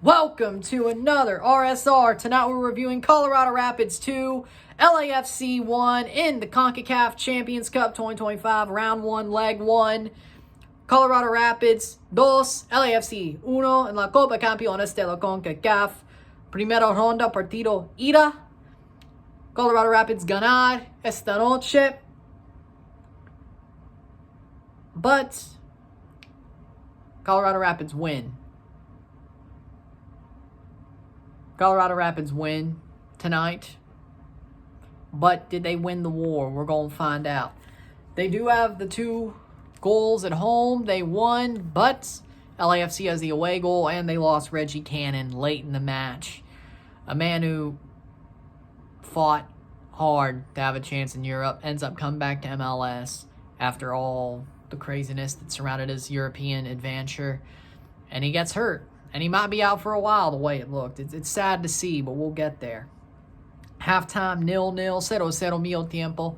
Welcome to another RSR. Tonight we're reviewing Colorado Rapids 2, LAFC 1 in the CONCACAF Champions Cup 2025, Round 1, Leg 1. Colorado Rapids 2, LAFC 1 en la Concachampions de la CONCACAF. Primera ronda, partido ida. Colorado Rapids ganar esta noche. But Colorado Rapids win. Colorado Rapids win tonight. But did they win the war? We're going to find out. They do have the 2 goals at home. They won, but LAFC has the away goal, and they lost Reggie Cannon late in the match. A man who fought hard to have a chance in Europe ends up coming back to MLS after all the craziness that surrounded his European adventure, and he gets hurt. And he might be out for a while the way it looked. It's sad to see, but we'll get there. Halftime 0-0, 0-0 medio tiempo.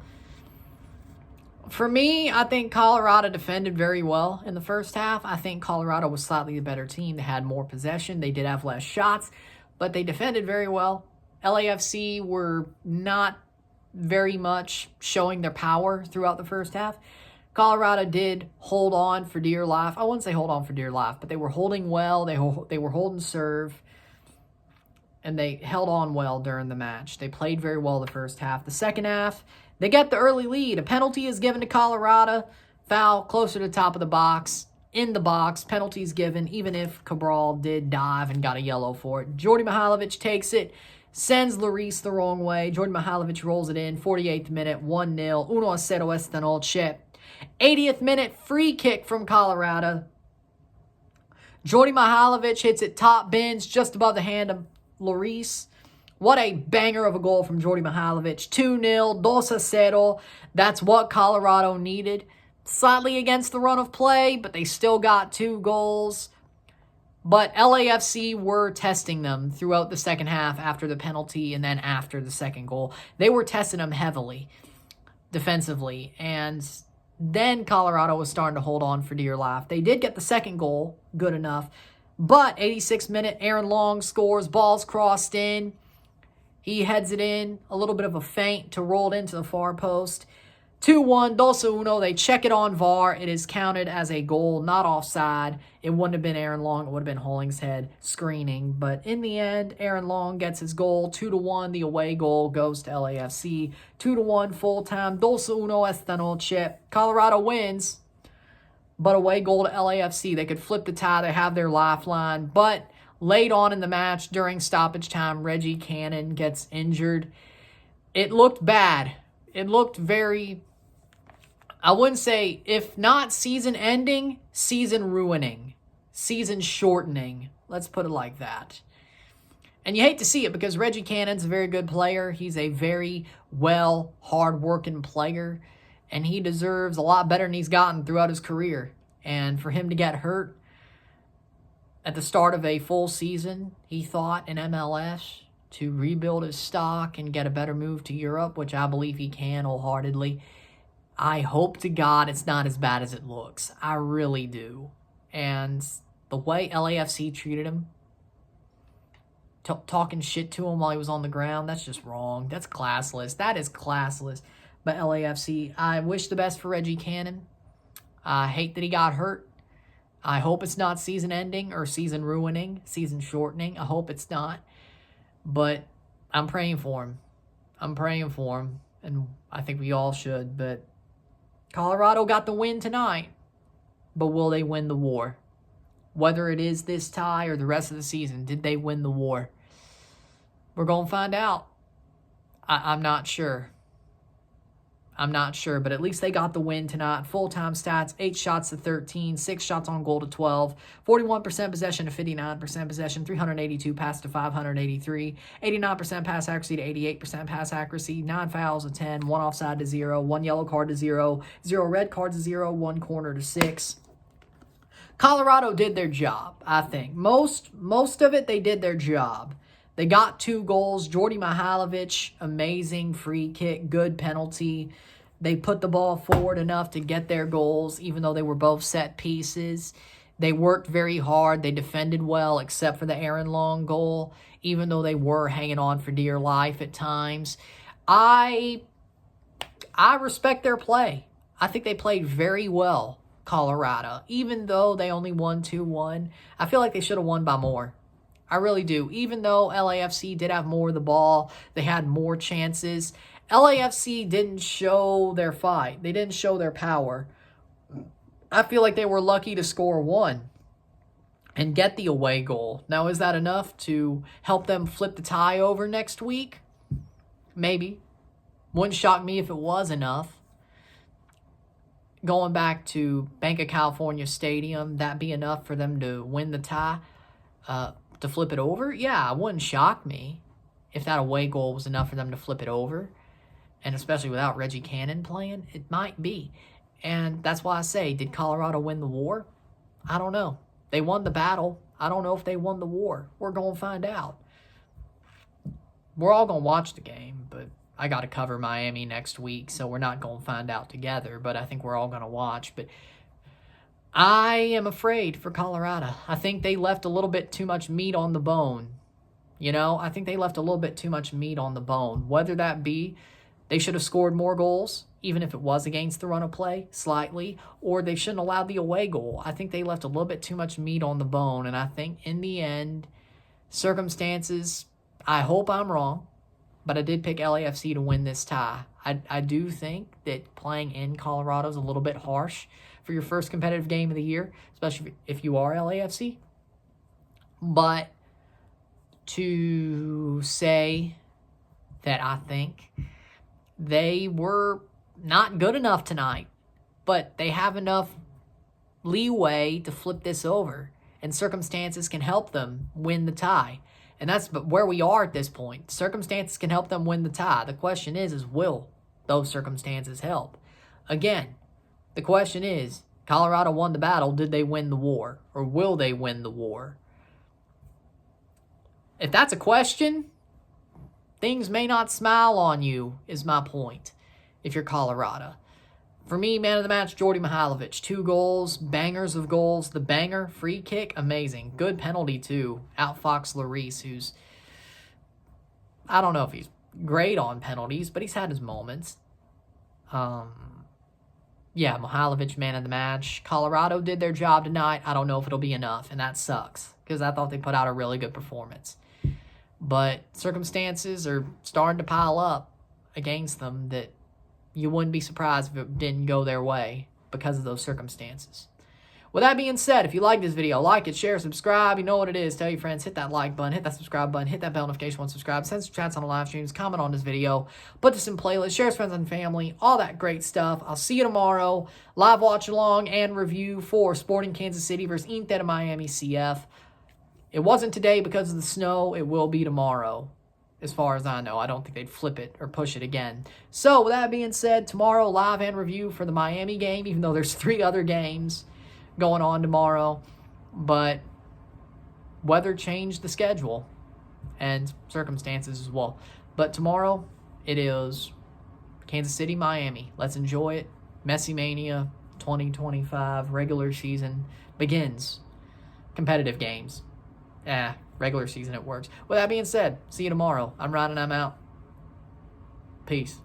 For me, I think Colorado defended very well in the first half. I think Colorado was slightly the better team. They had more possession. They did have less shots, but they defended very well. LAFC were not very much showing their power throughout the first half. Colorado did hold on for dear life. I wouldn't say hold on for dear life, but they were holding well. They were holding serve, and they held on well during the match. They played very well the first half. The second half, they get the early lead. A penalty is given to Colorado. Foul closer to the top of the box. In the box, penalty is given, even if Cabral did dive and got a yellow for it. Jordi Mihailovic takes it, sends Lloris the wrong way. Jordi Mihailovic rolls it in. 48th minute, 1-0. 1-0 esta noche. 80th minute, free kick from Colorado. Jordi Mihailovic hits it top bins just above the hand of Lloris. What a banger of a goal from Jordi Mihailovic. 2-0, 2-0. That's what Colorado needed. Slightly against the run of play, but they still got 2 goals. But LAFC were testing them throughout the second half after the penalty and then after the second goal. They were testing them heavily defensively, and then Colorado was starting to hold on for dear life. They did get the second goal, good enough. But 86th minute, Aaron Long scores, ball's crossed in. He heads it in, a little bit of a feint to roll it into the far post. 2-1, 2-1, they check it on VAR. It is counted as a goal, not offside. It wouldn't have been Aaron Long, it would have been Hollingshead screening. But in the end, Aaron Long gets his goal, 2-1. The away goal goes to LAFC. 2-1, full-time, 2-1 esta noche. Colorado wins, but away goal to LAFC. They could flip the tie, they have their lifeline. But late on in the match, during stoppage time, Reggie Cannon gets injured. It looked bad. It looked very, I wouldn't say, if not season ending, season ruining, season shortening. Let's put it like that. And you hate to see it because Reggie Cannon's a very good player. He's a very well, hard-working player, and he deserves a lot better than he's gotten throughout his career. And for him to get hurt at the start of a full season, he thought, in MLS, to rebuild his stock and get a better move to Europe, which I believe he can wholeheartedly. I hope to God it's not as bad as it looks. I really do. And the way LAFC treated him, talking shit to him while he was on the ground, that's just wrong. That's classless. That is classless. But LAFC, I wish the best for Reggie Cannon. I hate that he got hurt. I hope it's not season ending or season ruining, season shortening. I hope it's not. But I'm praying for him. I'm praying for him. And I think we all should. But Colorado got the win tonight. But will they win the war? Whether it is this tie or the rest of the season, did they win the war? We're going to find out. I'm not sure. I'm not sure, but at least they got the win tonight. Full-time stats, 8 shots to 13, 6 shots on goal to 12, 41% possession to 59% possession, 382 pass to 583, 89% pass accuracy to 88% pass accuracy, 9 fouls to 10, 1 offside to 0, 1 yellow card to 0, 0 red cards to 0, 1 corner to 6. Colorado did their job, I think. Most of it, they did their job. They got 2 goals. Jordi Mihailovic, amazing free kick, good penalty. They put the ball forward enough to get their goals, even though they were both set pieces. They worked very hard. They defended well, except for the Aaron Long goal, even though they were hanging on for dear life at times. I respect their play. I think they played very well, Colorado, even though they only won 2-1. I feel like they should have won by more. I really do. Even though LAFC did have more of the ball, they had more chances. LAFC didn't show their fight. They didn't show their power. I feel like they were lucky to score one and get the away goal. Now, is that enough to help them flip the tie over next week? Maybe. Wouldn't shock me if it was enough. Going back to Bank of California Stadium, that be enough for them to win the tie? To flip it over? Yeah, it wouldn't shock me if that away goal was enough for them to flip it over. And especially without Reggie Cannon playing, it might be. And that's why I say, did Colorado win the war? I don't know. They won the battle. I don't know if they won the war. We're going to find out. We're all going to watch the game, but I got to cover Miami next week, so we're not going to find out together. But I think we're all going to watch. But I am afraid for Colorado. I think they left a little bit too much meat on the bone. You know, I think they left a little bit too much meat on the bone. Whether that be they should have scored more goals, even if it was against the run of play, slightly, or they shouldn't allow the away goal. I think they left a little bit too much meat on the bone, and I think in the end, circumstances, I hope I'm wrong, but I did pick LAFC to win this tie. I do think that playing in Colorado is a little bit harsh for your first competitive game of the year, especially if you are LAFC. But to say that I think they were not good enough tonight, but they have enough leeway to flip this over, and circumstances can help them win the tie. And that's where we are at this point. Circumstances can help them win the tie. The question is will those circumstances help? Again, the question is, Colorado won the battle. Did they win the war? Or will they win the war? If that's a question, things may not smile on you, is my point, if you're Colorado. For me, man of the match, Djordje Mihailovic. 2 goals, bangers of goals. The banger, free kick, amazing. Good penalty, too. Outfoxed Lloris, who's, I don't know if he's great on penalties, but he's had his moments. Yeah, Mihailovic, man of the match. Colorado did their job tonight. I don't know if it'll be enough, and that sucks, because I thought they put out a really good performance. But circumstances are starting to pile up against them that you wouldn't be surprised if it didn't go their way because of those circumstances. With that being said, if you like this video, like it, share, subscribe. You know what it is. Tell your friends, hit that like button, hit that subscribe button, hit that bell notification once subscribed, send some chats on the live streams, comment on this video, put this in playlist, share with friends and family, all that great stuff. I'll see you tomorrow. Live watch along and review for Sporting Kansas City versus Inter Miami CF. It wasn't today because of the snow. It will be tomorrow. As far as I know, I don't think they'd flip it or push it again. So, with that being said, tomorrow, live and review for the Miami game, even though there's 3 other games going on tomorrow. But weather changed the schedule and circumstances as well. But tomorrow, it is Kansas City, Miami. Let's enjoy it. Messi Mania 2025 regular season begins. Competitive games. Regular season it works. With that being said, see you tomorrow. I'm Ryan and I'm out. Peace.